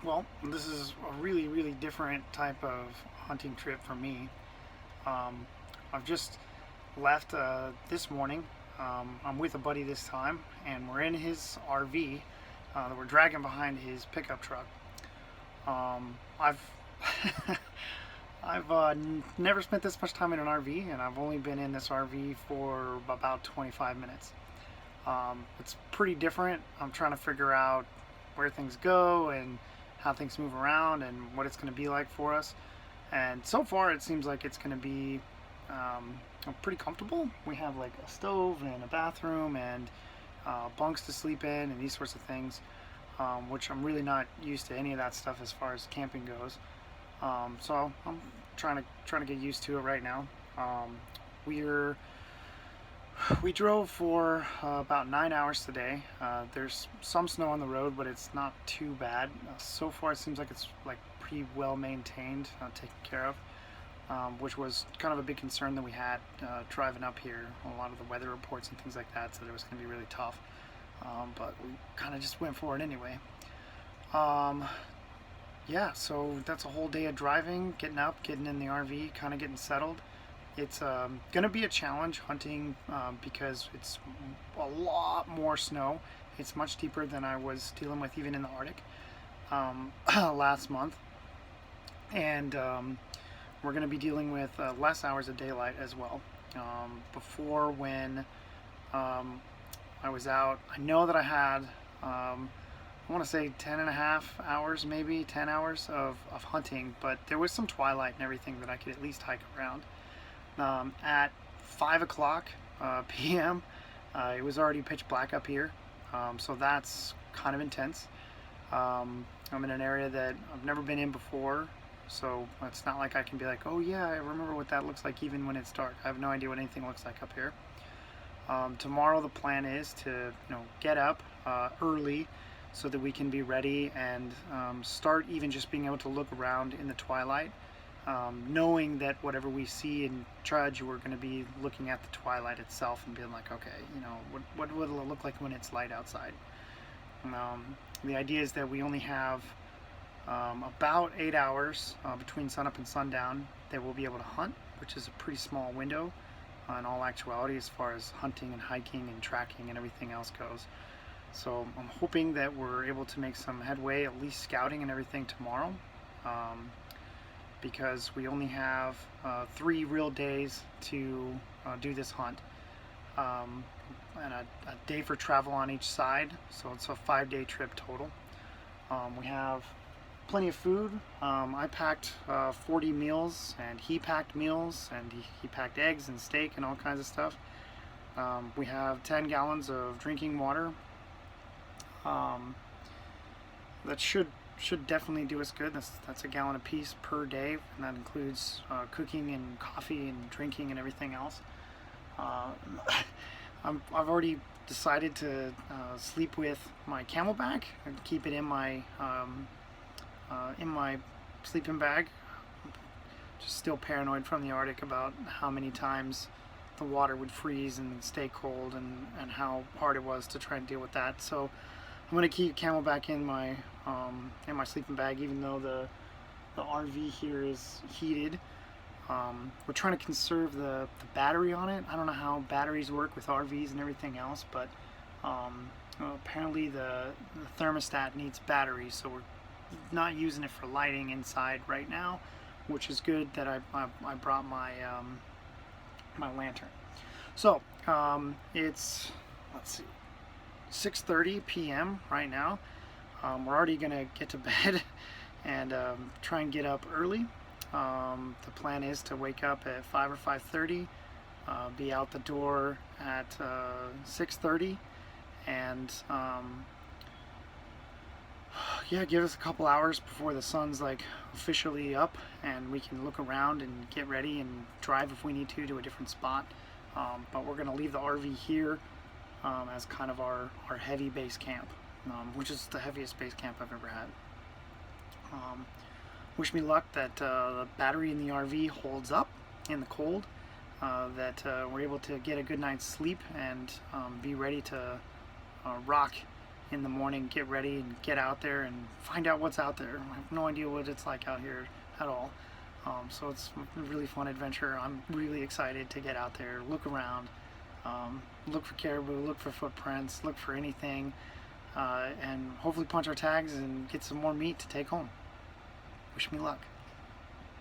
Well, this is a really, really different type of hunting trip for me. Um, I've just left this morning. I'm with a buddy this time, and we're in his RV that we're dragging behind his pickup truck. I've I've never spent this much time in an RV, and I've only been in this RV for about 25 minutes. It's pretty different. I'm trying to figure out where things go and how things move around and what it's going to be like for us. And so far, it seems like it's going to be pretty comfortable. We have like a stove and a bathroom and bunks to sleep in and these sorts of things, which I'm really not used to any of that stuff as far as camping goes. So I'm trying to get used to it right now. We're we drove for about 9 hours today. There's some snow on the road, but it's not too bad. So far, it seems like it's like pretty well maintained, taken care of, which was kind of a big concern that we had driving up here. A lot of the weather reports and things like that said it was going to be really tough, but we kind of just went for it anyway. Um, yeah, so that's a whole day of driving, getting up, getting in the RV, kind of getting settled. It's going to be a challenge hunting because it's a lot more snow. It's much deeper than I was dealing with even in the Arctic last month. And we're going to be dealing with less hours of daylight as well. Before, when I was out, I know that I had, I want to say 10 and a half hours, maybe 10 hours of hunting, but there was some twilight and everything that I could at least hike around. At 5 o'clock p.m. It was already pitch black up here, so that's kind of intense. I'm in an area that I've never been in before, so it's not like I can be like, oh yeah, I remember what that looks like even when it's dark. I have no idea what anything looks like up here. Tomorrow the plan is to get up early so that we can be ready and start even just being able to look around in the twilight. Knowing that whatever we see and judge, we're going to be looking at the twilight itself and being like, okay, what will it look like when it's light outside? The idea is that we only have about 8 hours between sunup and sundown that we'll be able to hunt, which is a pretty small window in all actuality as far as hunting and hiking and tracking and everything else goes. So I'm hoping that we're able to make some headway, at least scouting and everything tomorrow. Because we only have 3 real days to do this hunt, and a day for travel on each side, so it's a 5-day trip total. We have plenty of food. I packed 40 meals, and he packed meals, and he packed eggs and steak and all kinds of stuff. We have 10 gallons of drinking water. That should definitely do us good. That's a gallon apiece per day, and that includes cooking and coffee and drinking and everything else. I've already decided to sleep with my Camelbak and keep it in my sleeping bag. Just still paranoid from the Arctic about how many times the water would freeze and stay cold, and how hard it was to try and deal with that. So I'm gonna keep Camelbak in my sleeping bag, even though the RV here is heated. We're trying to conserve the battery on it. I don't know how batteries work with RVs and everything else, but apparently the thermostat needs batteries, so we're not using it for lighting inside right now, which is good that I brought my my lantern. So it's, let's see, 6:30 p.m. right now. We're already gonna get to bed and try and get up early. The plan is to wake up at 5 or 5:30, be out the door at 6:30, and yeah, give us a couple hours before the sun's like officially up, and we can look around and get ready and drive if we need to a different spot. But we're gonna leave the RV here as kind of our heavy base camp, which is the heaviest base camp I've ever had. Wish me luck that the battery in the RV holds up in the cold, that we're able to get a good night's sleep and be ready to rock in the morning, get ready and get out there and find out what's out there. I have no idea what it's like out here at all. So it's a really fun adventure. I'm really excited to get out there, look around, look for caribou, look for footprints, look for anything, and hopefully punch our tags and get some more meat to take home. Wish me luck.